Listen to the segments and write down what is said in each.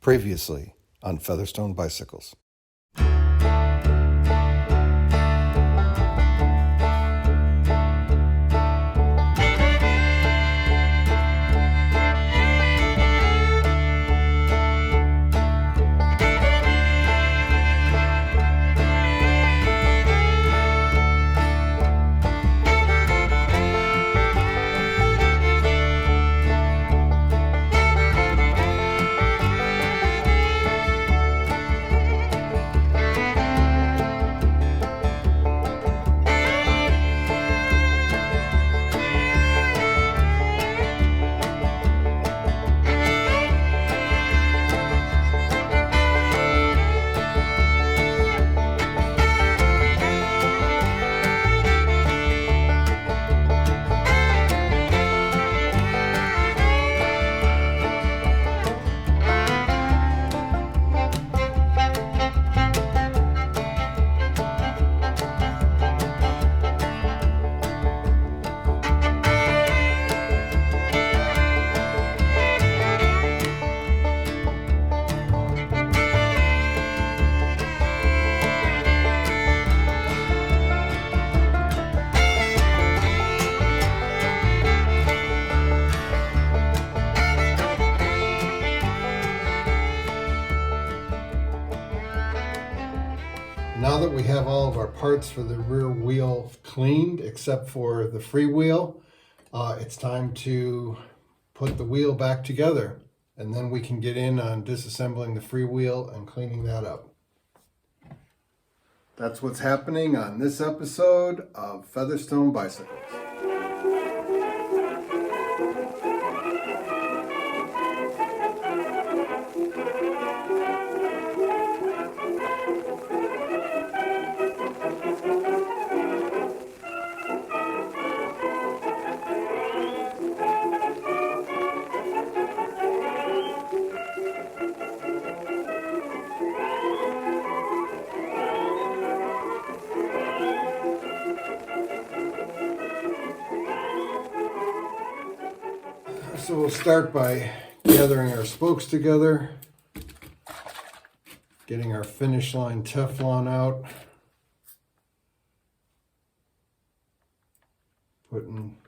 Previously on Featherstone Bicycles. Now that we have all of our parts for the rear wheel cleaned, except for the freewheel, it's time to put the wheel back together. And then we can get in on disassembling the freewheel and cleaning that up. That's what's happening on this episode of Featherstone Bicycles. So we'll start by gathering our spokes together, getting our finish line Teflon out, putting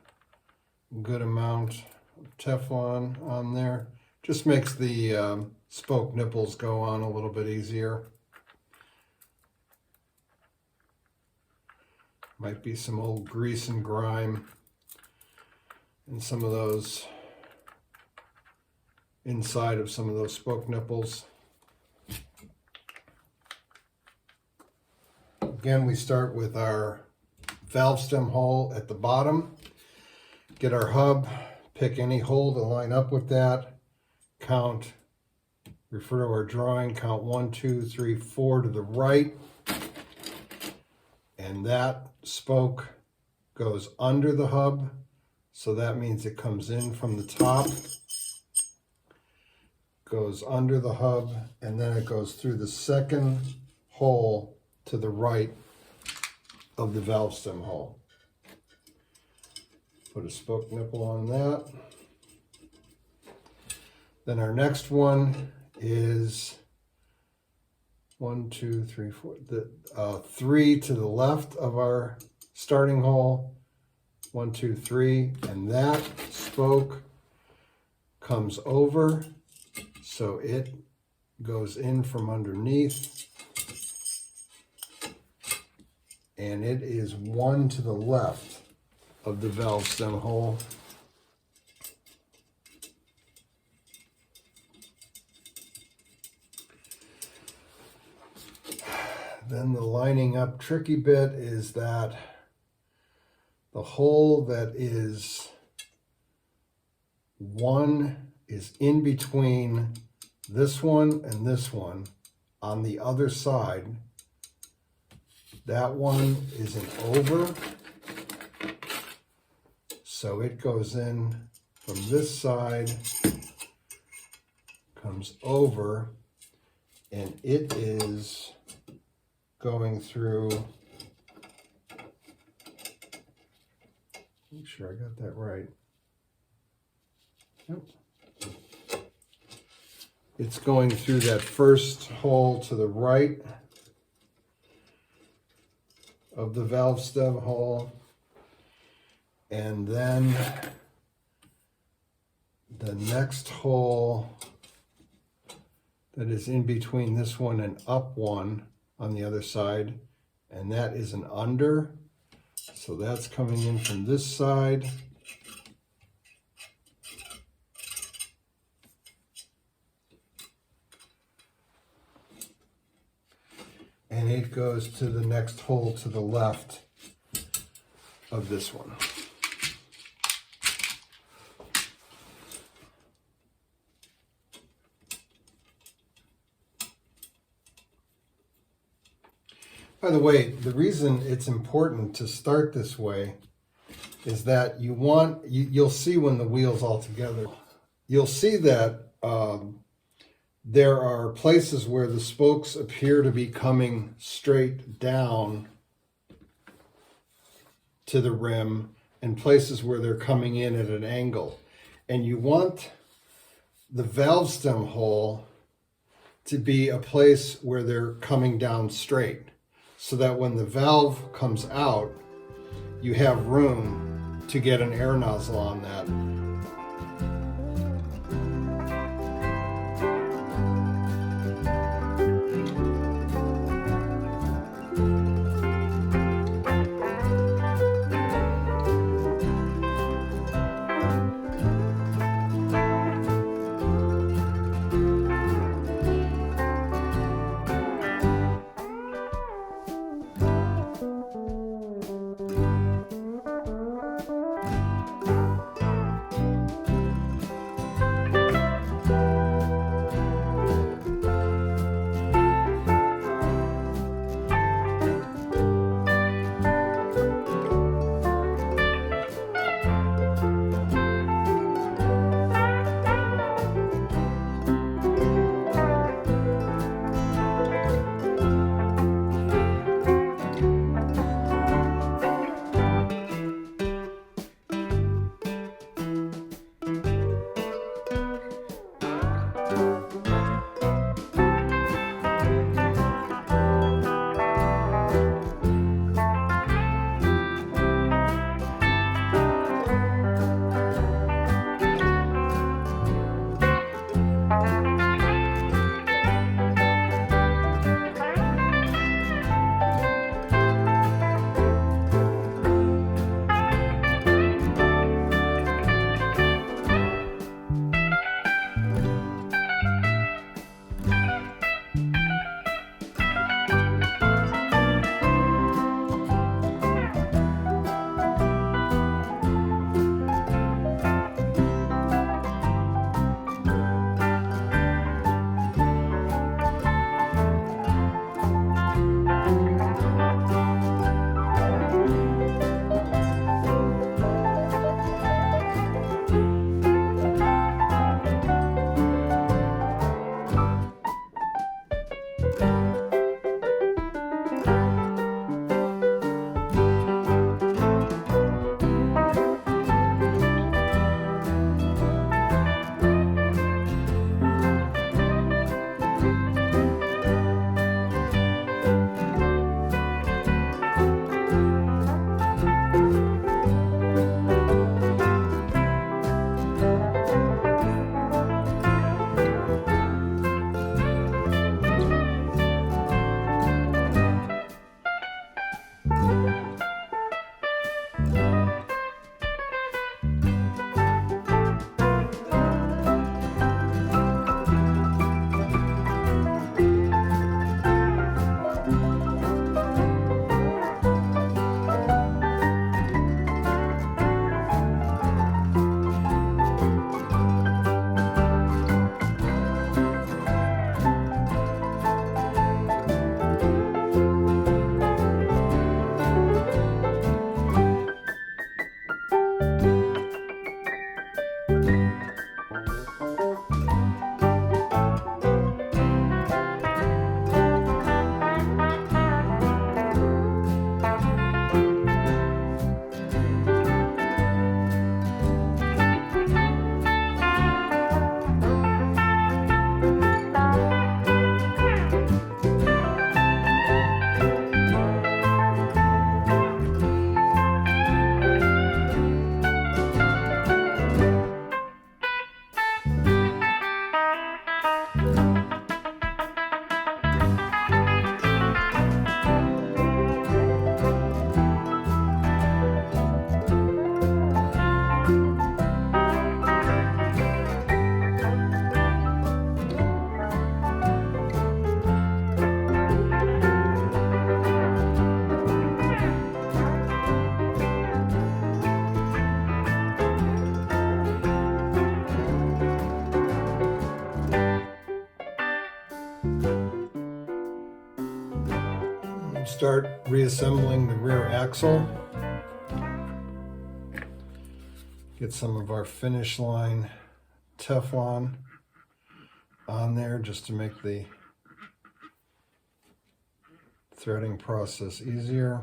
a good amount of Teflon on there. Just makes the spoke nipples go on a little bit easier. Might be some old grease and grime and some of those inside of some of those spoke nipples. Again, we start with our valve stem hole at the bottom. Get our hub, pick any hole to line up with that. Count, refer to our drawing, count 1, 2, 3, 4 to the right. And that spoke goes under the hub. So that means it comes in from the top, goes under the hub, and then it goes through the second hole to the right of the valve stem hole. Put a spoke nipple on that. Then our next one is 1, 2, 3, 4, the 3 to the left of our starting hole. 1, 2, 3, and that spoke comes over, so it goes in from underneath, and it is 1 to the left of the valve stem hole. Then the lining up tricky bit is that the hole that is 1 is in between this one and this one on the other side. That one isn't over, so it goes in from this side, comes over, and it is going through, make sure I got that right. Yep. it's going through that first hole to the right of the valve stem hole, and then the next hole that is in between this one and up one on the other side, and that is an under. So that's coming in from this side. And it goes to the next hole to the left of this one. By the way, the reason it's important to start this way is that you'll see when the wheel's all together, you'll see that there are places where the spokes appear to be coming straight down to the rim and places where they're coming in at an angle. And you want the valve stem hole to be a place where they're coming down straight, so that when the valve comes out, you have room to get an air nozzle on that. start reassembling the rear axle. Get some of our finish line Teflon on there just to make the threading process easier.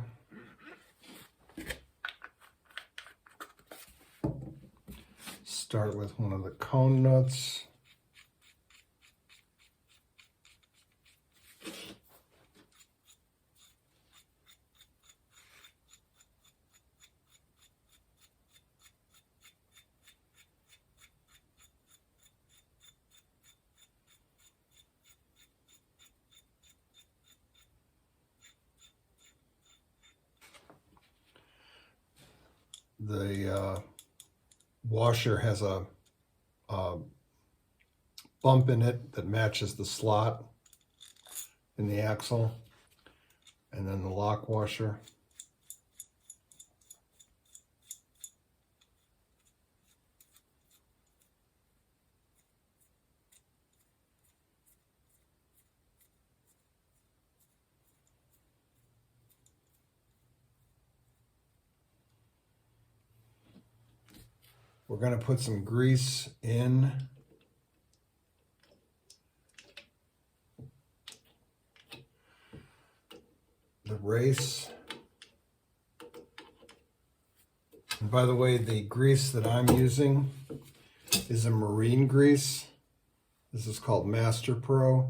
Start with one of the cone nuts. The washer has a bump in it that matches the slot in the axle, and then the lock washer. We're going to put some grease in the race. And by the way, the grease that I'm using is a marine grease. This is called Master Pro.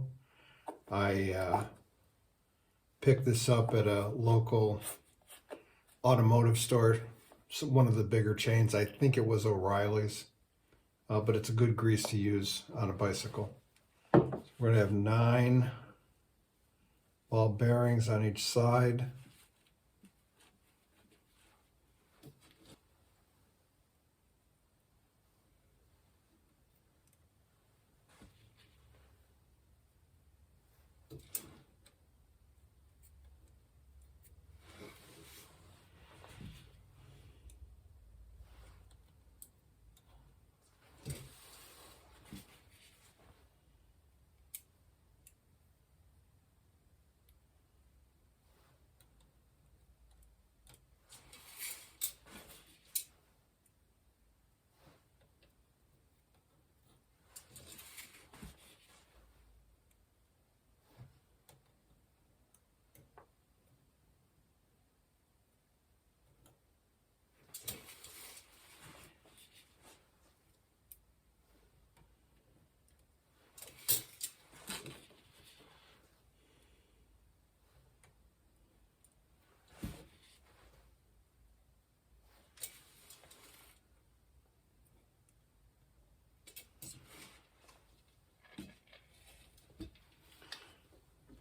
I picked this up at a local automotive store, one of the bigger chains. I think it was O'Reilly's, but it's a good grease to use on a bicycle. So we're going to have 9 ball bearings on each side.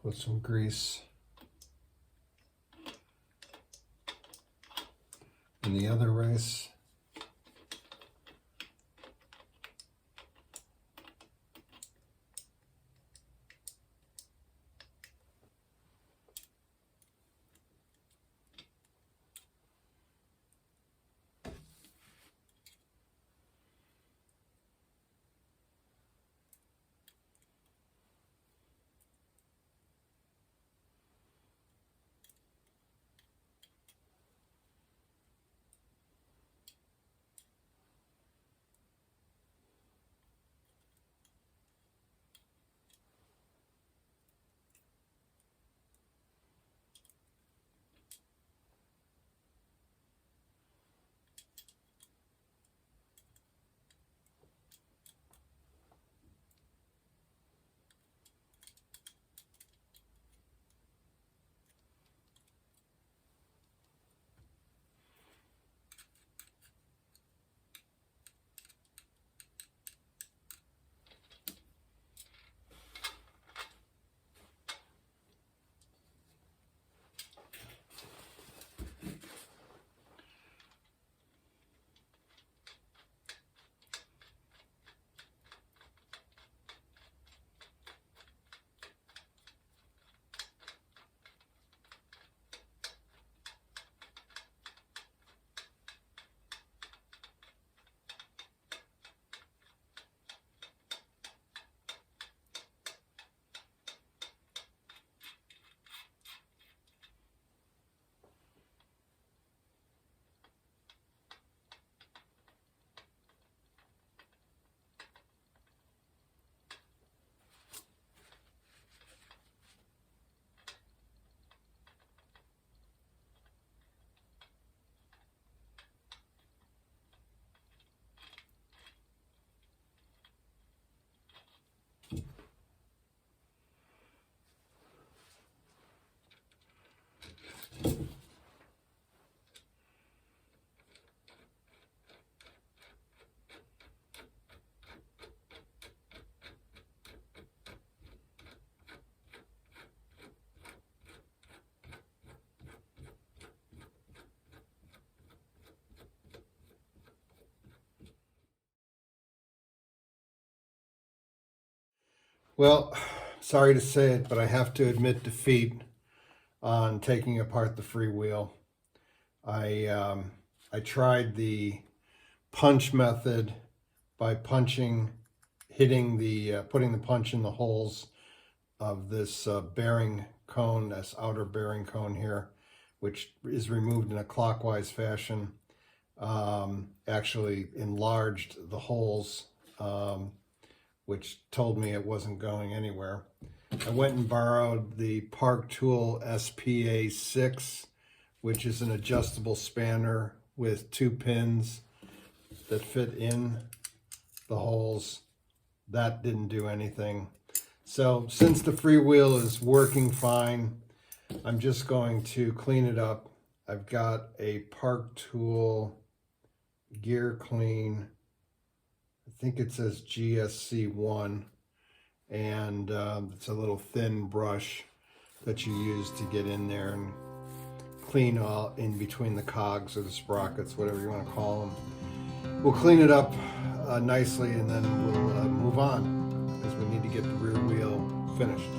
Put some grease in the other race. Well, sorry to say it, but I have to admit defeat on taking apart the freewheel. I tried the punch method by hitting putting the punch in the holes of this bearing cone, this outer bearing cone here, which is removed in a clockwise fashion. Actually enlarged the holes, which told me it wasn't going anywhere. I went and borrowed the Park Tool SPA6, which is an adjustable spanner with 2 pins that fit in the holes. That didn't do anything. So since the freewheel is working fine, I'm just going to clean it up. I've got a Park Tool Gear Clean, I think it says GSC1, and it's a little thin brush that you use to get in there and clean all in between the cogs or the sprockets, whatever you want to call them. We'll clean it up nicely, and then we'll move on, because we need to get the rear wheel finished.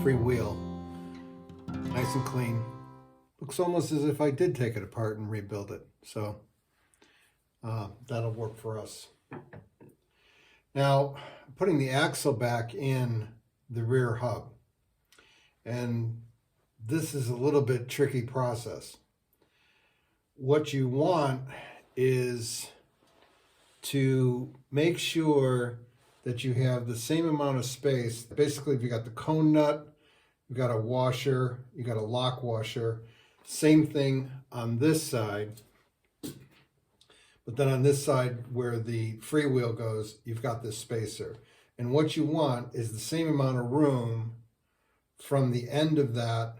Free wheel, nice and clean. Looks almost as if I did take it apart and rebuild it, so that'll work for us. Now, putting the axle back in the rear hub, and this is a little bit tricky process. What you want is to make sure that you have the same amount of space. Basically, if you got the cone nut, you got a washer, you got a lock washer, same thing on this side, but then on this side where the freewheel goes, you've got this spacer. And what you want is the same amount of room from the end of that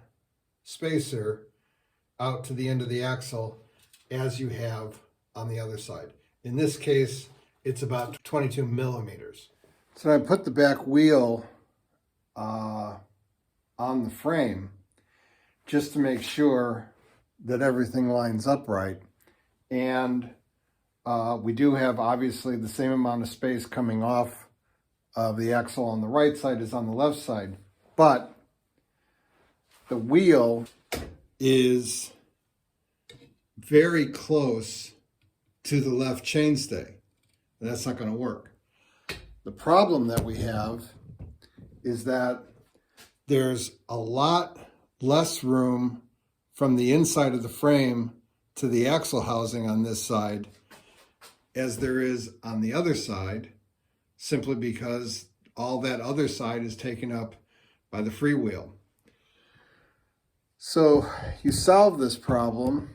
spacer out to the end of the axle as you have on the other side. In this case, it's about 22 millimeters. So I put the back wheel on the frame just to make sure that everything lines up right. And we do have obviously the same amount of space coming off of the axle on the right side as on the left side, but the wheel is very close to the left chainstay. And that's not going to work. The problem that we have is that there's a lot less room from the inside of the frame to the axle housing on this side as there is on the other side, simply because all that other side is taken up by the freewheel. So you solve this problem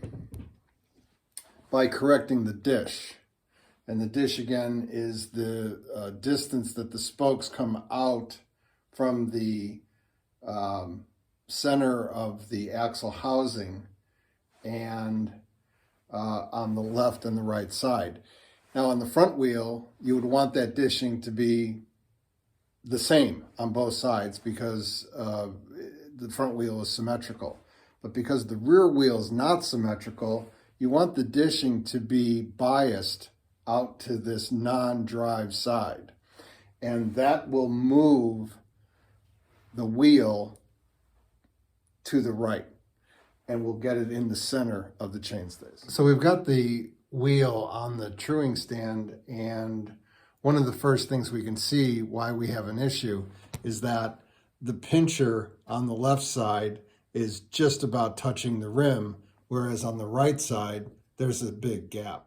by correcting the dish. And the dish, again, is the distance that the spokes come out from the center of the axle housing and on the left and the right side. Now on the front wheel, you would want that dishing to be the same on both sides because the front wheel is symmetrical. But because the rear wheel is not symmetrical, you want the dishing to be biased out to this non-drive side. And that will move the wheel to the right, and we'll get it in the center of the chainstays. So we've got the wheel on the truing stand, and one of the first things we can see why we have an issue is that the pincher on the left side is just about touching the rim, whereas on the right side, there's a big gap.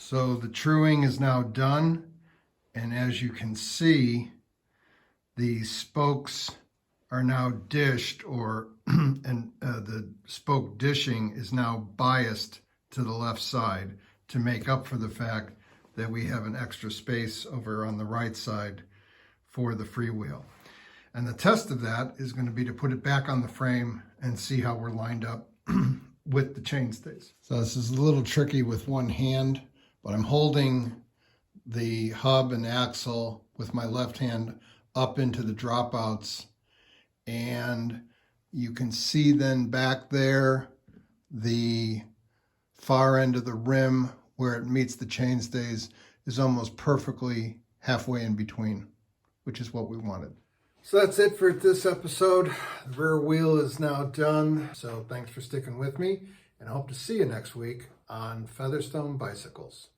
So the truing is now done, and as you can see, the spokes are now dished, and the spoke dishing is now biased to the left side to make up for the fact that we have an extra space over on the right side for the freewheel. And the test of that is going to be to put it back on the frame and see how we're lined up with the chainstays. So this is a little tricky with one hand, but I'm holding the hub and axle with my left hand up into the dropouts, and you can see then back there the far end of the rim where it meets the chainstays is almost perfectly halfway in between, which is what we wanted. So that's it for this episode. The rear wheel is now done, so thanks for sticking with me, and I hope to see you next week on Featherstone Bicycles.